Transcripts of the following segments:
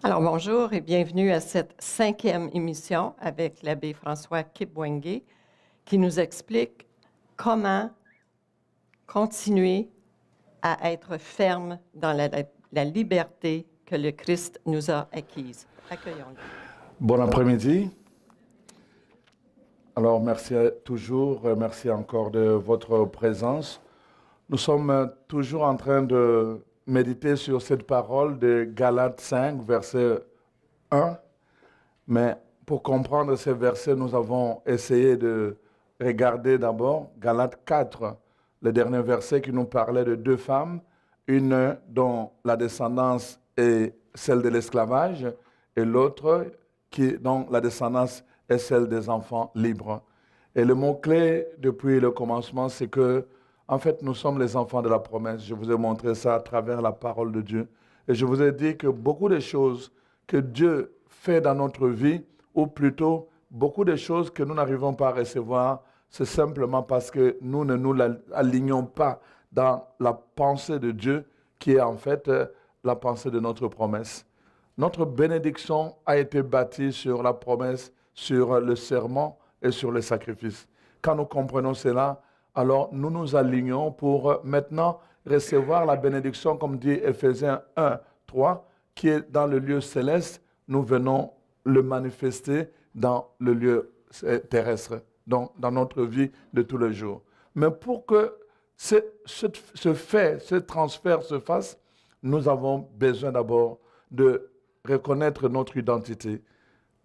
Alors, bonjour et bienvenue à cette 5e émission avec l'abbé François Kipwenge qui nous explique comment continuer à être ferme dans la liberté que le Christ nous a acquise. Accueillons-le. Bon après-midi. Alors, merci merci encore de votre présence. Nous sommes toujours en train de méditer sur cette parole de Galates 5, verset 1. Mais pour comprendre ces versets, nous avons essayé de regarder d'abord Galates 4, le dernier verset qui nous parlait de deux femmes, une dont la descendance est celle de l'esclavage et l'autre dont la descendance est celle des enfants libres. Et le mot-clé depuis le commencement, c'est que, en fait, nous sommes les enfants de la promesse. Je vous ai montré ça à travers la parole de Dieu. Et je vous ai dit que beaucoup de choses que Dieu fait dans notre vie, ou plutôt beaucoup de choses que nous n'arrivons pas à recevoir, c'est simplement parce que nous ne nous alignons pas dans la pensée de Dieu, qui est en fait la pensée de notre promesse. Notre bénédiction a été bâtie sur la promesse, sur le serment et sur le sacrifice. Quand nous comprenons cela, alors nous nous alignons pour maintenant recevoir la bénédiction, comme dit Éphésiens 1, 3, qui est dans le lieu céleste. Nous venons le manifester dans le lieu terrestre, donc dans notre vie de tous les jours. Mais pour que ce transfert se fasse, nous avons besoin d'abord de reconnaître notre identité.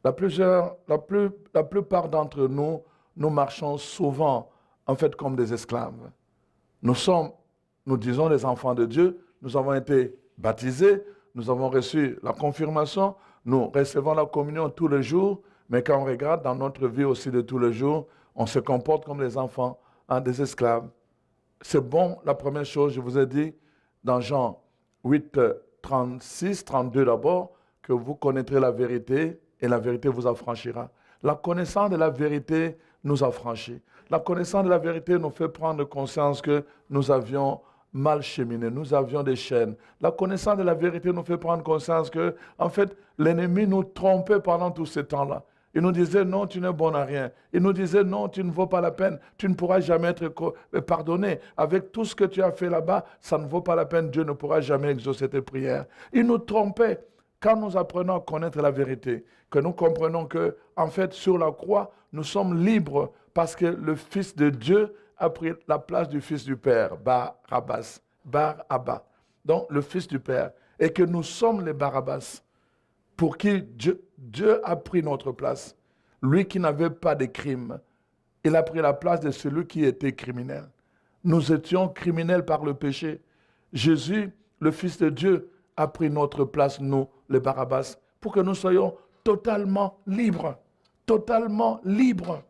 La plupart d'entre nous, nous marchons souvent, en fait, comme des esclaves. Nous disons les enfants de Dieu, nous avons été baptisés, nous avons reçu la confirmation, nous recevons la communion tous les jours, mais quand on regarde dans notre vie aussi de tous les jours, on se comporte comme les enfants, des esclaves. C'est bon, la première chose, je vous ai dit, dans Jean 8, 36, 32 d'abord, que vous connaîtrez la vérité et la vérité vous affranchira. La connaissance de la vérité nous affranchit. La connaissance de la vérité nous fait prendre conscience que nous avions mal cheminé, nous avions des chaînes. La connaissance de la vérité nous fait prendre conscience que, en fait, l'ennemi nous trompait pendant tout ce temps-là. Il nous disait, non, tu n'es bon à rien. Il nous disait, non, tu ne vaux pas la peine. Tu ne pourras jamais être pardonné. Avec tout ce que tu as fait là-bas, ça ne vaut pas la peine. Dieu ne pourra jamais exaucer tes prières. Il nous trompait. Quand nous apprenons à connaître la vérité, que nous comprenons que, en fait, sur la croix, nous sommes libres parce que le Fils de Dieu a pris la place du Fils du Père, Barabbas, Bar-Abba, donc le Fils du Père, et que nous sommes les Barabbas, pour qui Dieu a pris notre place. Lui qui n'avait pas de crime, il a pris la place de celui qui était criminel. Nous étions criminels par le péché. Jésus, le Fils de Dieu, a pris notre place, nous, les Barabbas, pour que nous soyons totalement libres. Totalement libres.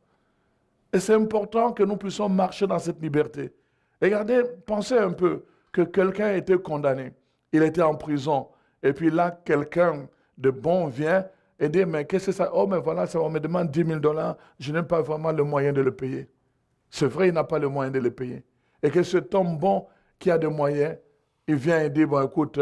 Et c'est important que nous puissions marcher dans cette liberté. Regardez, pensez un peu que quelqu'un a été condamné. Il était en prison. Et puis là, quelqu'un de bon vient et dit, mais qu'est-ce que c'est ça? Oh, mais voilà, ça, on me demande 10 000 $. Je n'ai pas vraiment le moyen de le payer. C'est vrai, il n'a pas le moyen de le payer. Et que cet homme bon qui a des moyens, il vient et dit, bon, écoute,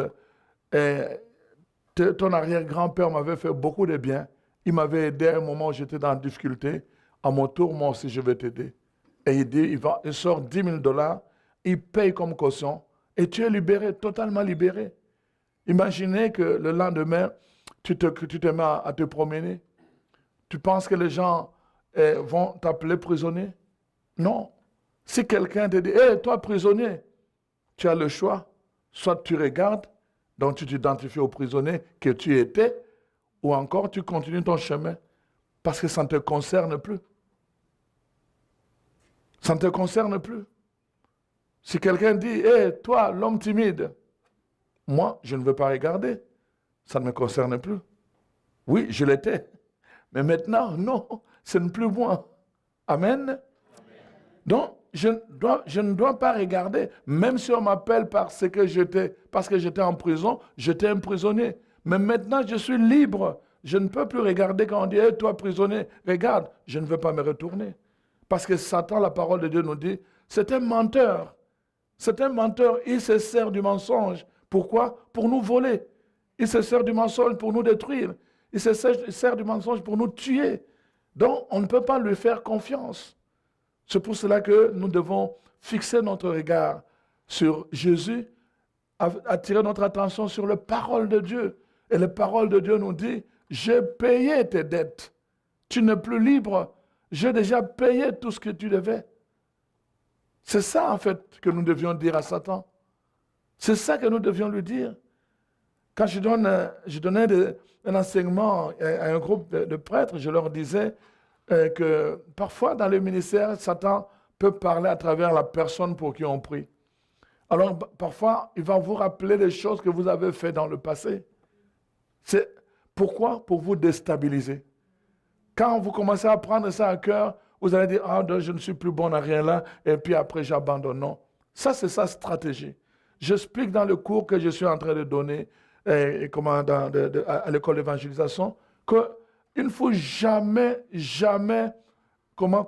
ton arrière-grand-père m'avait fait beaucoup de bien. Il m'avait aidé à un moment où j'étais dans la difficulté. À mon tour, moi aussi, je vais t'aider. Et il dit, il sort 10 000 $, il paye comme caution, et tu es libéré, totalement libéré. Imaginez que le lendemain, tu te mets à te promener. Tu penses que les gens vont t'appeler prisonnier? Non. Si quelqu'un te dit, hé, toi prisonnier, tu as le choix. Soit tu regardes, donc tu t'identifies au prisonnier que tu étais, ou encore tu continues ton chemin, parce que ça ne te concerne plus. Ça ne te concerne plus. Si quelqu'un dit, hé, toi, l'homme timide, moi, je ne veux pas regarder. Ça ne me concerne plus. Oui, je l'étais. Mais maintenant, non, ce n'est plus moi. Amen. Donc, je ne dois pas regarder. Même si on m'appelle parce que j'étais en prison, j'étais un prisonnier. Mais maintenant, je suis libre. Je ne peux plus regarder quand on dit, hey, toi prisonnier, regarde, je ne veux pas me retourner. Parce que Satan, la parole de Dieu nous dit, c'est un menteur. C'est un menteur, il se sert du mensonge. Pourquoi? Pour nous voler. Il se sert du mensonge pour nous détruire. Il se sert du mensonge pour nous tuer. Donc, on ne peut pas lui faire confiance. C'est pour cela que nous devons fixer notre regard sur Jésus, attirer notre attention sur les paroles de Dieu. Et les paroles de Dieu nous disent, j'ai payé tes dettes. Tu n'es plus libre. J'ai déjà payé tout ce que tu devais. C'est ça, en fait, que nous devions dire à Satan. C'est ça que nous devions lui dire. Quand je donnais un enseignement à un groupe de prêtres, je leur disais que parfois dans le ministère, Satan peut parler à travers la personne pour qui on prie. Alors parfois, il va vous rappeler les choses que vous avez faites dans le passé. C'est pourquoi? Pour vous déstabiliser. Quand vous commencez à prendre ça à cœur, vous allez dire, ah, je ne suis plus bon à rien là, et puis après j'abandonne. Non. Ça, c'est sa stratégie. J'explique dans le cours que je suis en train de donner à l'école d'évangélisation qu'il ne faut jamais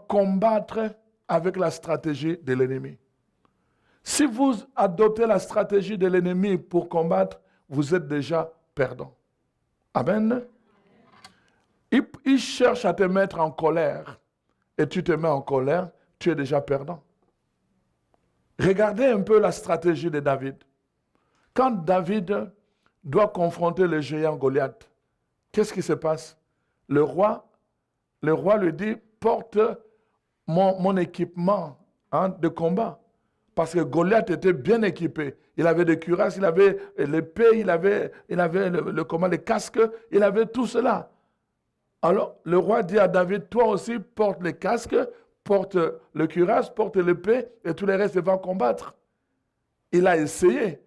combattre avec la stratégie de l'ennemi. Si vous adoptez la stratégie de l'ennemi pour combattre, vous êtes déjà perdant. Amen. Il cherche à te mettre en colère et tu te mets en colère, tu es déjà perdant. Regardez un peu la stratégie de David. Quand David doit confronter le géant Goliath, qu'est-ce qui se passe? Le roi lui dit, porte mon équipement de combat. Parce que Goliath était bien équipé. Il avait des cuirasses, il avait l'épée, il avait le casque, il avait tout cela. Alors, le roi dit à David, toi aussi, porte le casque, porte le cuirasse, porte l'épée, et tous les restes vont combattre. Il a essayé,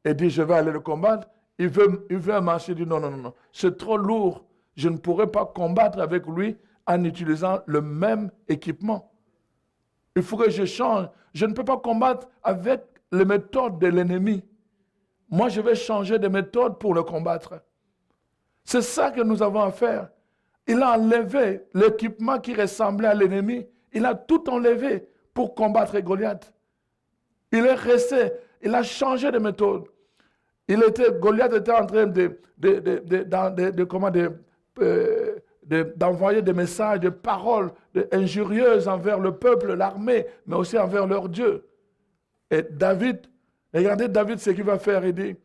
et dit, je vais aller le combattre. Il veut marcher, il dit, non, c'est trop lourd. Je ne pourrai pas combattre avec lui en utilisant le même équipement. Il faut que je change. Je ne peux pas combattre avec les méthodes de l'ennemi. Moi, je vais changer de méthode pour le combattre. C'est ça que nous avons à faire. Il a enlevé l'équipement qui ressemblait à l'ennemi. Il a tout enlevé pour combattre Goliath. Il est resté. Il a changé de méthode. Goliath était en train d'envoyer des messages, des paroles injurieuses envers le peuple, l'armée, mais aussi envers leur Dieu. Et regardez David ce qu'il va faire. Il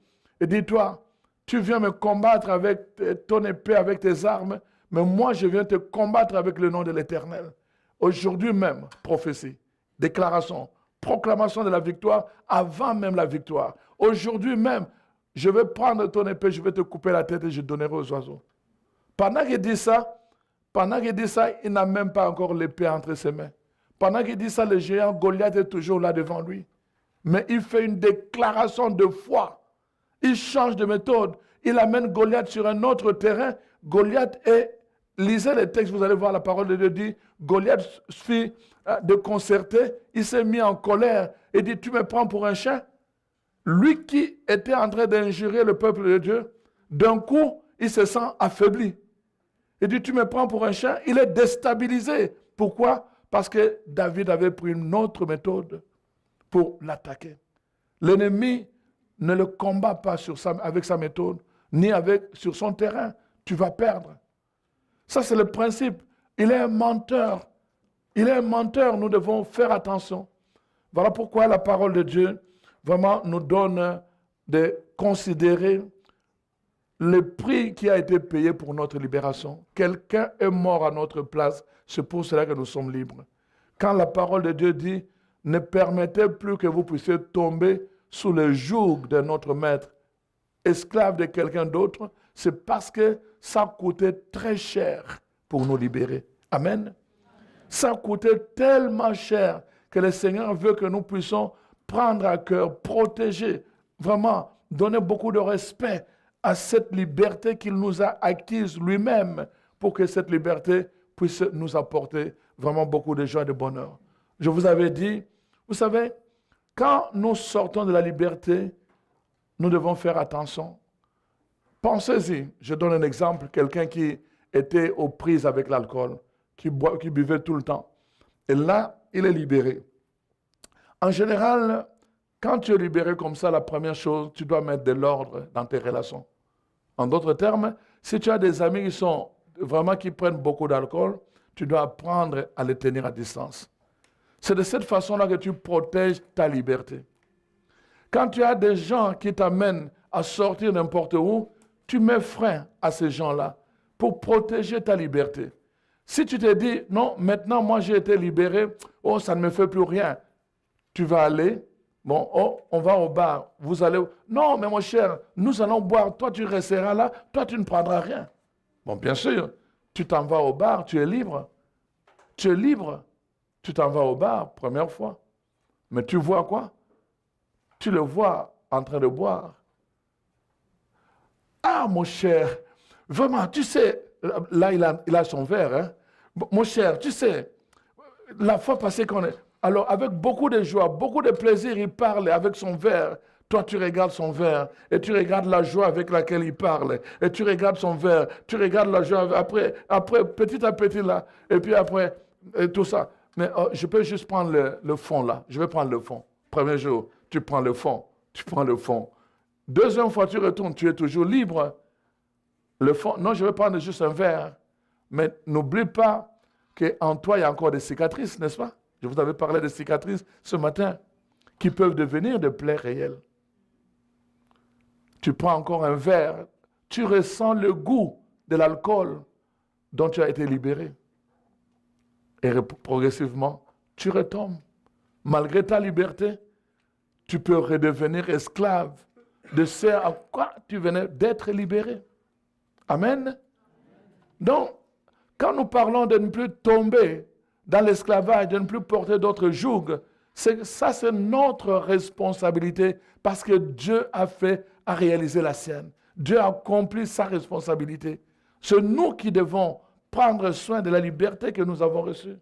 dit, toi, tu viens me combattre avec ton épée, avec tes armes, mais moi, je viens te combattre avec le nom de l'Éternel. Aujourd'hui même, prophétie, déclaration, proclamation de la victoire, avant même la victoire. Aujourd'hui même, je vais prendre ton épée, je vais te couper la tête et je donnerai aux oiseaux. Pendant qu'il dit ça, il n'a même pas encore l'épée entre ses mains. Pendant qu'il dit ça, le géant Goliath est toujours là devant lui. Mais il fait une déclaration de foi. Il change de méthode. Il amène Goliath sur un autre terrain. Lisez les textes, vous allez voir la parole de Dieu dit, Goliath fit de concerter, il s'est mis en colère et dit, tu me prends pour un chien? Lui qui était en train d'injurer le peuple de Dieu, d'un coup, il se sent affaibli. Il dit, tu me prends pour un chien? Il est déstabilisé. Pourquoi? Parce que David avait pris une autre méthode pour l'attaquer. L'ennemi ne le combat pas avec sa méthode, ni sur son terrain. Tu vas perdre. Ça, c'est le principe. Il est un menteur. Il est un menteur. Nous devons faire attention. Voilà pourquoi la parole de Dieu vraiment nous donne de considérer le prix qui a été payé pour notre libération. Quelqu'un est mort à notre place. C'est pour cela que nous sommes libres. Quand la parole de Dieu dit, ne permettez plus que vous puissiez tomber sous le joug de notre maître, esclave de quelqu'un d'autre, c'est parce que ça coûtait très cher pour nous libérer. Amen. Ça coûtait tellement cher que le Seigneur veut que nous puissions prendre à cœur, protéger, vraiment donner beaucoup de respect à cette liberté qu'il nous a acquise lui-même pour que cette liberté puisse nous apporter vraiment beaucoup de joie et de bonheur. Je vous avais dit, vous savez, quand nous sortons de la liberté, nous devons faire attention. Pensez-y, je donne un exemple, quelqu'un qui était aux prises avec l'alcool, qui buvait tout le temps. Et là, il est libéré. En général, quand tu es libéré comme ça, la première chose, tu dois mettre de l'ordre dans tes relations. En d'autres termes, si tu as des amis qui prennent beaucoup d'alcool, tu dois apprendre à les tenir à distance. C'est de cette façon-là que tu protèges ta liberté. Quand tu as des gens qui t'amènent à sortir n'importe où, tu mets frein à ces gens-là pour protéger ta liberté. Si tu te dis, non, maintenant moi j'ai été libéré, oh ça ne me fait plus rien, tu vas aller, bon, oh on va au bar, vous allez, non mais mon cher, nous allons boire, toi tu resteras là, toi tu ne prendras rien. Bon bien sûr, tu t'en vas au bar, tu es libre, tu t'en vas au bar, première fois, mais tu vois quoi? Tu le vois en train de boire. Ah, mon cher, vraiment, tu sais, là, il a son verre. Hein? Mon cher, tu sais, la fois passée qu'on est... Alors, avec beaucoup de joie, beaucoup de plaisir, il parle avec son verre. Toi, tu regardes son verre et tu regardes la joie avec laquelle il parle. Et tu regardes son verre, tu regardes la joie après petit à petit, là. Et puis après, et tout ça. Mais je peux juste prendre le fond, là. Je vais prendre le fond. Premier jour, tu prends le fond. Tu prends le fond. Deuxième fois, tu retournes, tu es toujours libre. Le fond, non, je vais prendre juste un verre. Mais n'oublie pas qu'en toi, il y a encore des cicatrices, n'est-ce pas? Je vous avais parlé des cicatrices ce matin qui peuvent devenir des plaies réelles. Tu prends encore un verre, tu ressens le goût de l'alcool dont tu as été libéré. Et progressivement, tu retombes. Malgré ta liberté, tu peux redevenir esclave de ce à quoi tu venais d'être libéré. Amen. Donc, quand nous parlons de ne plus tomber dans l'esclavage, de ne plus porter d'autres jougs, ça c'est notre responsabilité parce que Dieu a réalisé la sienne. Dieu a accompli sa responsabilité. C'est nous qui devons prendre soin de la liberté que nous avons reçue.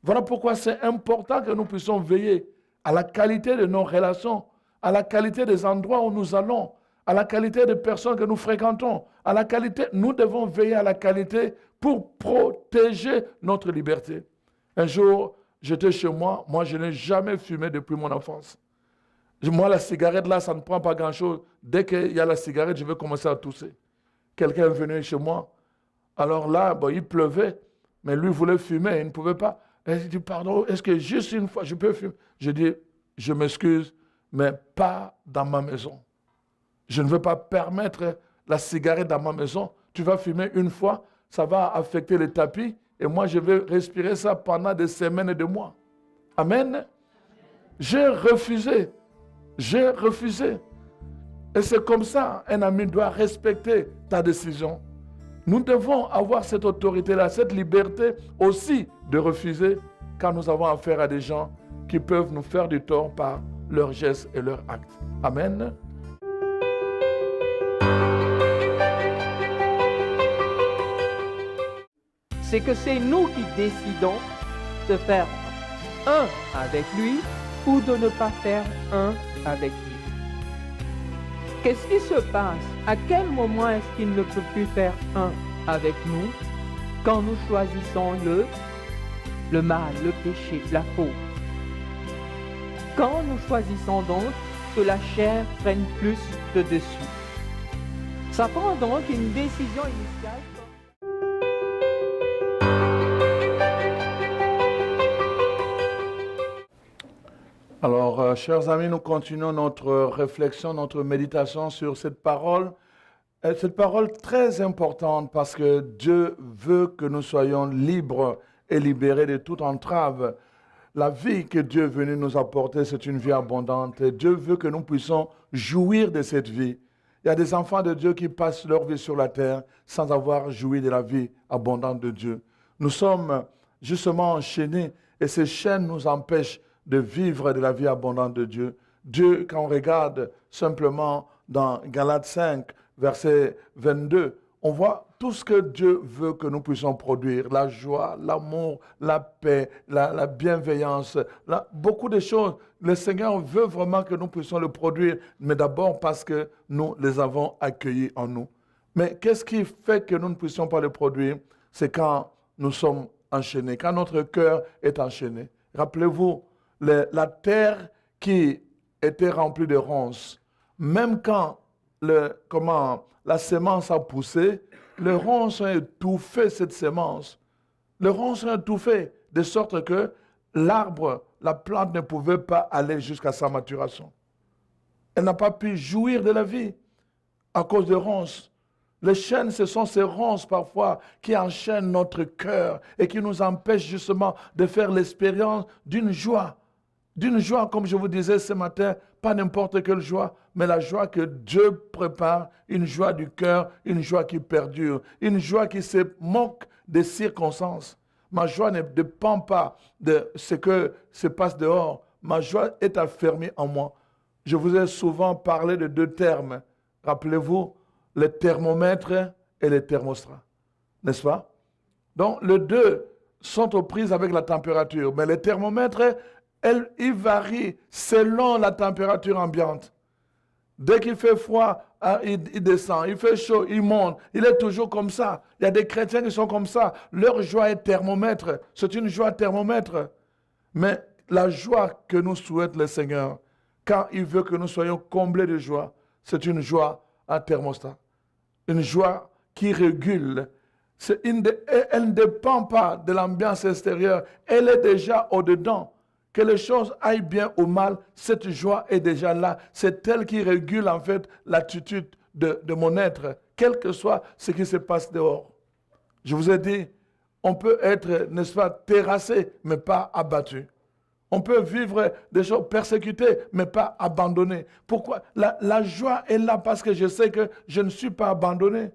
Voilà pourquoi c'est important que nous puissions veiller à la qualité de nos relations, à la qualité des endroits où nous allons, à la qualité des personnes que nous fréquentons, à la qualité, nous devons veiller à la qualité pour protéger notre liberté. Un jour, j'étais chez moi je n'ai jamais fumé depuis mon enfance. Moi, la cigarette là, ça ne prend pas grand-chose. Dès qu'il y a la cigarette, je vais commencer à tousser. Quelqu'un est venu chez moi, alors là, il pleuvait, mais lui voulait fumer, il ne pouvait pas. Et il dit, pardon, est-ce que juste une fois, je peux fumer? Je dis, je m'excuse, mais pas dans ma maison. Je ne veux pas permettre la cigarette dans ma maison. Tu vas fumer une fois, ça va affecter les tapis, et moi, je vais respirer ça pendant des semaines et des mois. Amen. J'ai refusé. J'ai refusé. Et c'est comme ça, un ami doit respecter ta décision. Nous devons avoir cette autorité-là, cette liberté aussi de refuser quand nous avons affaire à des gens qui peuvent nous faire du tort par leurs gestes et leurs actes. Amen. C'est que c'est nous qui décidons de faire un avec lui ou de ne pas faire un avec lui. Qu'est-ce qui se passe? À quel moment est-ce qu'il ne peut plus faire un avec nous? Quand nous choisissons le mal, le péché, la faute. Quand nous choisissons donc que la chair prenne plus de dessus. Ça prend donc une décision initiale. Alors, chers amis, nous continuons notre réflexion, notre méditation sur cette parole. Cette parole très importante parce que Dieu veut que nous soyons libres et libérés de toute entrave. La vie que Dieu est venu nous apporter, c'est une vie abondante. Et Dieu veut que nous puissions jouir de cette vie. Il y a des enfants de Dieu qui passent leur vie sur la terre sans avoir joui de la vie abondante de Dieu. Nous sommes justement enchaînés et ces chaînes nous empêchent de vivre de la vie abondante de Dieu. Dieu, quand on regarde simplement dans Galates 5, verset 22, on voit tout ce que Dieu veut que nous puissions produire, la joie, l'amour, la paix, la bienveillance, beaucoup de choses. Le Seigneur veut vraiment que nous puissions le produire, mais d'abord parce que nous les avons accueillis en nous. Mais qu'est-ce qui fait que nous ne puissions pas le produire? C'est quand nous sommes enchaînés, quand notre cœur est enchaîné. Rappelez-vous, la terre qui était remplie de ronces, même quand la sémence a poussé, les ronces ont étouffé cette sémence. Les ronces ont étouffé, de sorte que l'arbre, la plante ne pouvait pas aller jusqu'à sa maturation. Elle n'a pas pu jouir de la vie à cause des ronces. Les chaînes, ce sont ces ronces parfois qui enchaînent notre cœur et qui nous empêchent justement de faire l'expérience d'une joie. D'une joie, comme je vous disais ce matin, pas n'importe quelle joie, mais la joie que Dieu prépare, une joie du cœur, une joie qui perdure, une joie qui se moque des circonstances. Ma joie ne dépend pas de ce que se passe dehors. Ma joie est affermie en moi. Je vous ai souvent parlé de deux termes. Rappelez-vous, le thermomètre et le thermostat. N'est-ce pas? Donc, les deux sont aux prises avec la température. Mais le thermomètre, il varie selon la température ambiante. Dès qu'il fait froid, il descend. Il fait chaud, il monte. Il est toujours comme ça. Il y a des chrétiens qui sont comme ça. Leur joie est thermomètre. C'est une joie thermomètre. Mais la joie que nous souhaite le Seigneur, quand il veut que nous soyons comblés de joie, c'est une joie à thermostat. Une joie qui régule. Elle ne dépend pas de l'ambiance extérieure. Elle est déjà au-dedans. Que les choses aillent bien ou mal, cette joie est déjà là. C'est elle qui régule en fait l'attitude de mon être, quel que soit ce qui se passe dehors. Je vous ai dit, on peut être, n'est-ce pas, terrassé, mais pas abattu. On peut vivre des choses persécutées, mais pas abandonné. Pourquoi? La joie est là parce que je sais que je ne suis pas abandonné.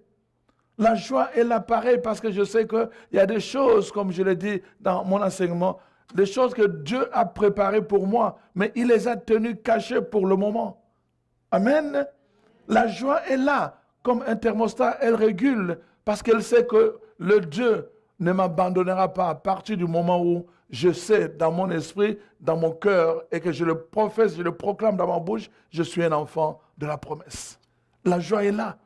La joie est là pareil parce que je sais qu'il y a des choses, comme je l'ai dit dans mon enseignement, des choses que Dieu a préparées pour moi, mais il les a tenues cachées pour le moment. Amen. La joie est là, comme un thermostat, elle régule, parce qu'elle sait que le Dieu ne m'abandonnera pas à partir du moment où je sais dans mon esprit, dans mon cœur, et que je le professe, je le proclame dans ma bouche, je suis un enfant de la promesse. La joie est là.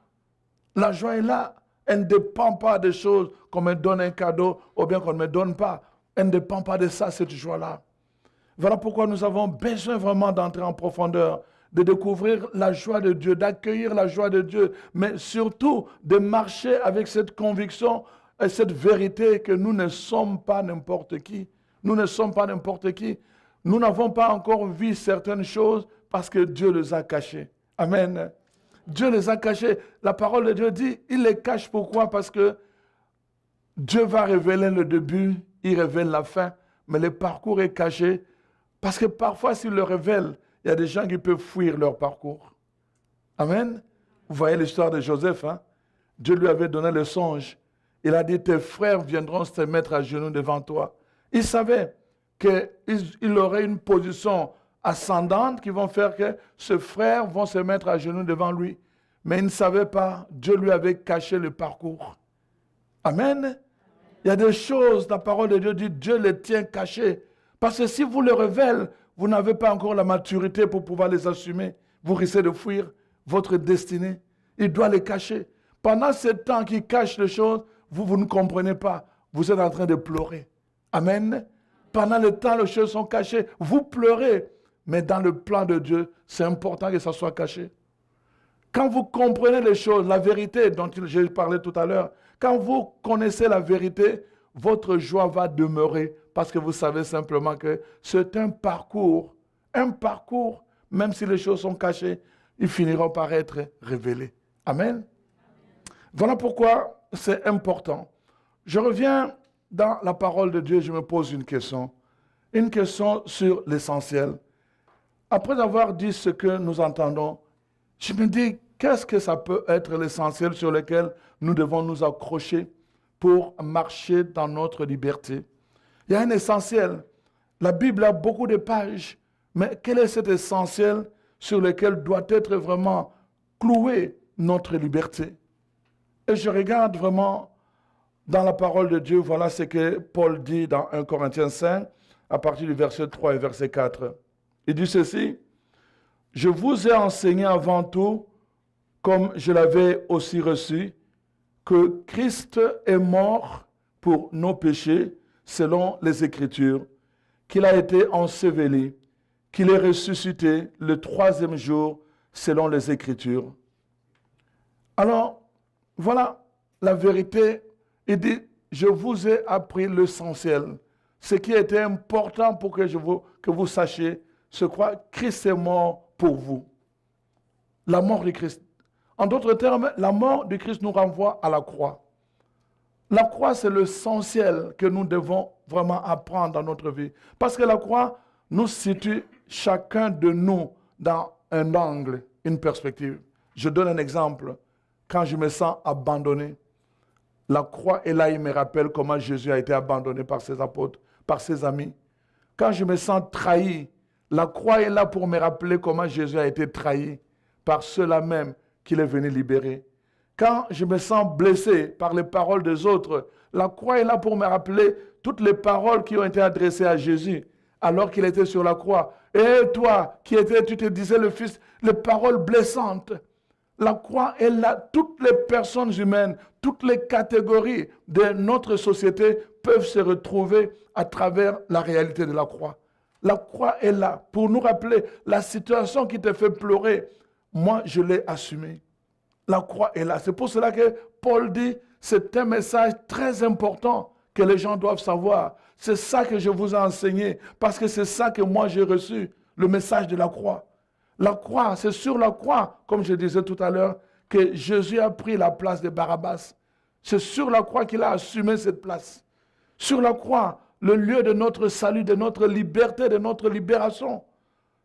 La joie est là. Elle ne dépend pas des choses qu'on me donne un cadeau ou bien qu'on ne me donne pas. Elle ne dépend pas de ça, cette joie-là. Voilà pourquoi nous avons besoin vraiment d'entrer en profondeur, de découvrir la joie de Dieu, d'accueillir la joie de Dieu, mais surtout de marcher avec cette conviction et cette vérité que nous ne sommes pas n'importe qui. Nous ne sommes pas n'importe qui. Nous n'avons pas encore vu certaines choses parce que Dieu les a cachées. Amen. Dieu les a cachées. La parole de Dieu dit, il les cache pourquoi? Parce que Dieu va révéler le début, il révèle la fin, mais le parcours est caché. Parce que parfois, s'il le révèle, il y a des gens qui peuvent fuir leur parcours. Amen. Vous voyez l'histoire de Joseph, hein? Dieu lui avait donné le songe. Il a dit, tes frères viendront se mettre à genoux devant toi. Il savait qu'il aurait une position ascendante qui vont faire que ses frères vont se mettre à genoux devant lui. Mais il ne savait pas, Dieu lui avait caché le parcours. Amen. Il y a des choses, la parole de Dieu dit, Dieu les tient cachées. Parce que si vous les révélez, vous n'avez pas encore la maturité pour pouvoir les assumer. Vous risquez de fuir votre destinée. Il doit les cacher. Pendant ce temps qu'il cache les choses, vous ne comprenez pas. Vous êtes en train de pleurer. Amen. Pendant le temps, les choses sont cachées. Vous pleurez. Mais dans le plan de Dieu, c'est important que ça soit caché. Quand vous comprenez les choses, la vérité dont j'ai parlé tout à l'heure, quand vous connaissez la vérité, votre joie va demeurer parce que vous savez simplement que c'est un parcours, même si les choses sont cachées, ils finiront par être révélés. Amen. Voilà pourquoi c'est important. Je reviens dans la parole de Dieu, je me pose une question sur l'essentiel. Après avoir dit ce que nous entendons, je me dis, qu'est-ce que ça peut être l'essentiel sur lequel nous devons nous accrocher pour marcher dans notre liberté? Il y a un essentiel. La Bible a beaucoup de pages, mais quel est cet essentiel sur lequel doit être vraiment clouée notre liberté? Et je regarde vraiment dans la parole de Dieu, voilà ce que Paul dit dans 1 Corinthiens 5, à partir du verset 3 et verset 4. Il dit ceci, « Je vous ai enseigné avant tout, comme je l'avais aussi reçu, que Christ est mort pour nos péchés, selon les Écritures, qu'il a été enseveli, qu'il est ressuscité le troisième jour, selon les Écritures. Alors, voilà la vérité. Il dit, je vous ai appris l'essentiel. Ce qui était important pour que vous sachiez, c'est quoi? Christ est mort pour vous. La mort de Christ. En d'autres termes, la mort de Christ nous renvoie à la croix. La croix, c'est l'essentiel que nous devons vraiment apprendre dans notre vie. Parce que la croix nous situe chacun de nous dans un angle, une perspective. Je donne un exemple. Quand je me sens abandonné, la croix est là, il me rappelle comment Jésus a été abandonné par ses apôtres, par ses amis. Quand je me sens trahi, la croix est là pour me rappeler comment Jésus a été trahi par ceux-là même qu'il est venu libérer. Quand je me sens blessé par les paroles des autres, la croix est là pour me rappeler toutes les paroles qui ont été adressées à Jésus alors qu'il était sur la croix. Et toi, tu te disais le Fils, les paroles blessantes. La croix est là. Toutes les personnes humaines, toutes les catégories de notre société peuvent se retrouver à travers la réalité de la croix. La croix est là pour nous rappeler la situation qui te fait pleurer. Moi, je l'ai assumée. La croix est là. C'est pour cela que Paul dit, c'est un message très important que les gens doivent savoir. C'est ça que je vous ai enseigné, parce que c'est ça que moi j'ai reçu, le message de la croix. La croix, c'est sur la croix, comme je disais tout à l'heure, que Jésus a pris la place de Barabbas. C'est sur la croix qu'il a assumé cette place. Sur la croix, le lieu de notre salut, de notre liberté, de notre libération.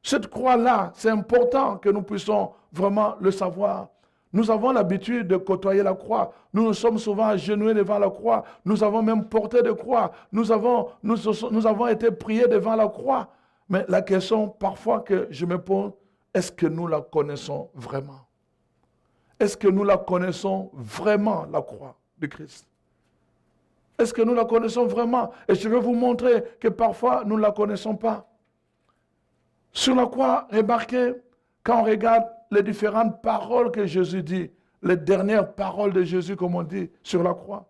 Cette croix-là, c'est important que nous puissions vraiment le savoir. Nous avons l'habitude de côtoyer la croix. Nous nous sommes souvent agenouillés devant la croix. Nous avons même porté de croix. Nous avons été priés devant la croix. Mais la question parfois que je me pose, est-ce que nous la connaissons vraiment? Est-ce que nous la connaissons vraiment, la croix de Christ? Est-ce que nous la connaissons vraiment? Et je vais vous montrer que parfois nous ne la connaissons pas. Sur la croix, remarquez, quand on regarde les différentes paroles que Jésus dit, les dernières paroles de Jésus, comme on dit, sur la croix.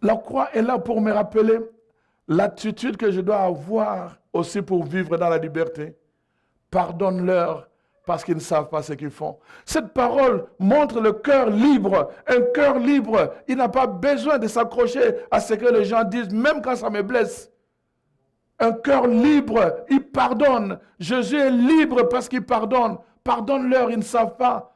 La croix est là pour me rappeler l'attitude que je dois avoir aussi pour vivre dans la liberté. Pardonne-leur parce qu'ils ne savent pas ce qu'ils font. Cette parole montre le cœur libre. Un cœur libre, il n'a pas besoin de s'accrocher à ce que les gens disent, même quand ça me blesse. Un cœur libre, il pardonne. Jésus est libre parce qu'il pardonne. Pardonne-leur, ils ne savent pas.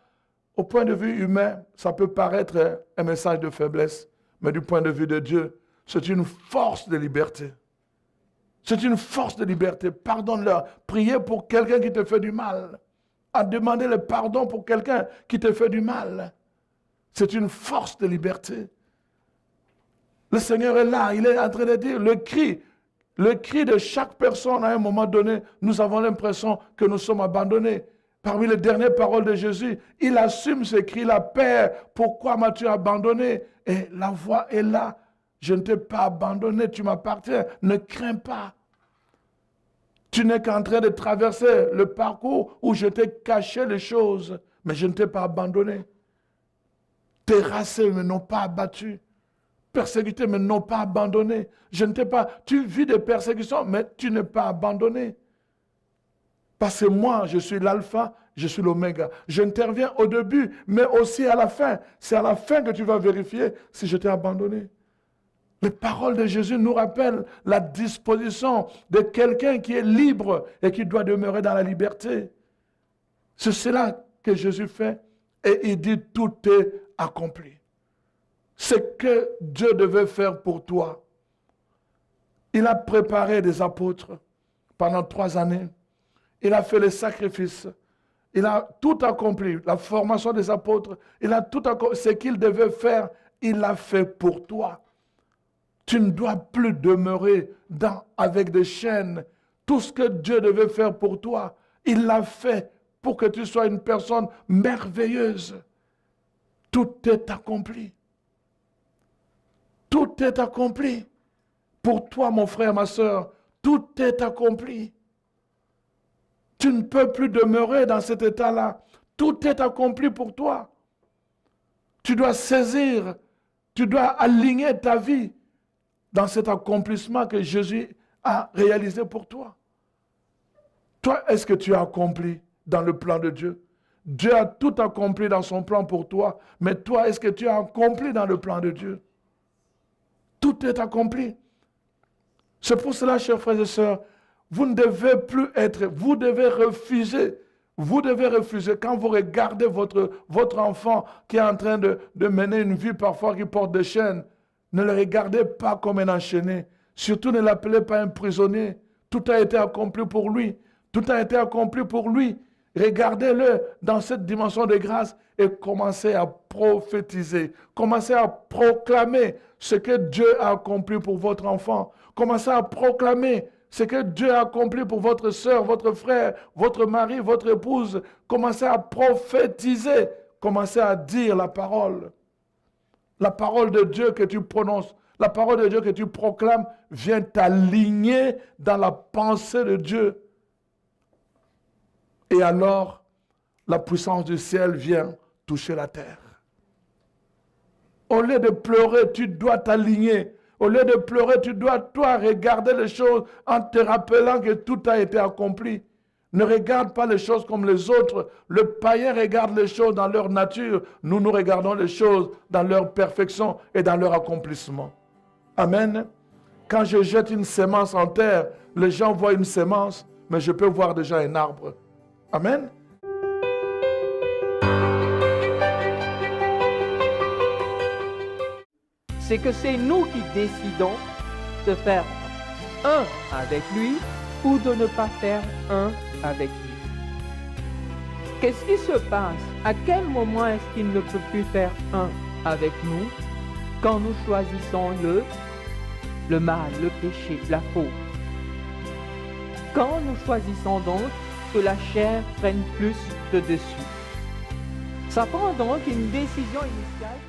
Au point de vue humain, ça peut paraître un message de faiblesse, mais du point de vue de Dieu, c'est une force de liberté. C'est une force de liberté. Pardonne-leur. Priez pour quelqu'un qui te fait du mal. À demander le pardon pour quelqu'un qui te fait du mal. C'est une force de liberté. Le Seigneur est là. Il est en train de dire le cri de chaque personne à un moment donné, nous avons l'impression que nous sommes abandonnés. Parmi les dernières paroles de Jésus, il assume ce cri-là. Père, pourquoi m'as-tu abandonné? Et la voix est là. Je ne t'ai pas abandonné, tu m'appartiens. Ne crains pas. Tu n'es qu'en train de traverser le parcours où je t'ai caché les choses, mais je ne t'ai pas abandonné. Terrassé, mais non pas abattu. Persécuté, mais non pas abandonné. Je ne t'ai pas. Tu vis des persécutions, mais tu n'es pas abandonné. Parce que moi, je suis l'alpha, je suis l'oméga. J'interviens au début, mais aussi à la fin. C'est à la fin que tu vas vérifier si je t'ai abandonné. Les paroles de Jésus nous rappellent la disposition de quelqu'un qui est libre et qui doit demeurer dans la liberté. C'est cela que Jésus fait et il dit tout est accompli. Ce que Dieu devait faire pour toi. Il a préparé des apôtres pendant 3 années. Il a fait les sacrifices. Il a tout accompli. La formation des apôtres. Il a tout accompli. Ce qu'il devait faire, il l'a fait pour toi. Tu ne dois plus demeurer avec des chaînes. Tout ce que Dieu devait faire pour toi, il l'a fait pour que tu sois une personne merveilleuse. Tout est accompli. Tout est accompli. Pour toi, mon frère, ma soeur, tout est accompli. Tu ne peux plus demeurer dans cet état-là. Tout est accompli pour toi. Tu dois saisir, tu dois aligner ta vie dans cet accomplissement que Jésus a réalisé pour toi. Toi, est-ce que tu as accompli dans le plan de Dieu? Dieu a tout accompli dans son plan pour toi. Mais toi, est-ce que tu as accompli dans le plan de Dieu? Tout est accompli. C'est pour cela, chers frères et sœurs, vous ne devez plus être, vous devez refuser. Vous devez refuser quand vous regardez votre enfant qui est en train de mener une vie parfois qui porte des chaînes. Ne le regardez pas comme un enchaîné. Surtout ne l'appelez pas un prisonnier. Tout a été accompli pour lui. Tout a été accompli pour lui. Regardez-le dans cette dimension de grâce et commencez à prophétiser. Commencez à proclamer ce que Dieu a accompli pour votre enfant. Commencez à proclamer ce que Dieu a accompli pour votre soeur, votre frère, votre mari, votre épouse. Commencez à prophétiser. Commencez à dire la parole. La parole de Dieu que tu prononces, la parole de Dieu que tu proclames vient t'aligner dans la pensée de Dieu. Et alors, la puissance du ciel vient toucher la terre. Au lieu de pleurer, tu dois t'aligner. Au lieu de pleurer, tu dois, toi, regarder les choses en te rappelant que tout a été accompli. Ne regarde pas les choses comme les autres. Le païen regarde les choses dans leur nature. Nous, nous regardons les choses dans leur perfection et dans leur accomplissement. Amen. Quand je jette une sémence en terre, les gens voient une sémence, mais je peux voir déjà un arbre. Amen. C'est que c'est nous qui décidons de faire un avec lui ou de ne pas faire un avec lui. Qu'est-ce qui se passe? À quel moment est-ce qu'il ne peut plus faire un avec nous? Quand nous choisissons le mal, le péché, la faute. Quand nous choisissons donc que la chair prenne plus de dessus. Ça prend donc une décision initiale.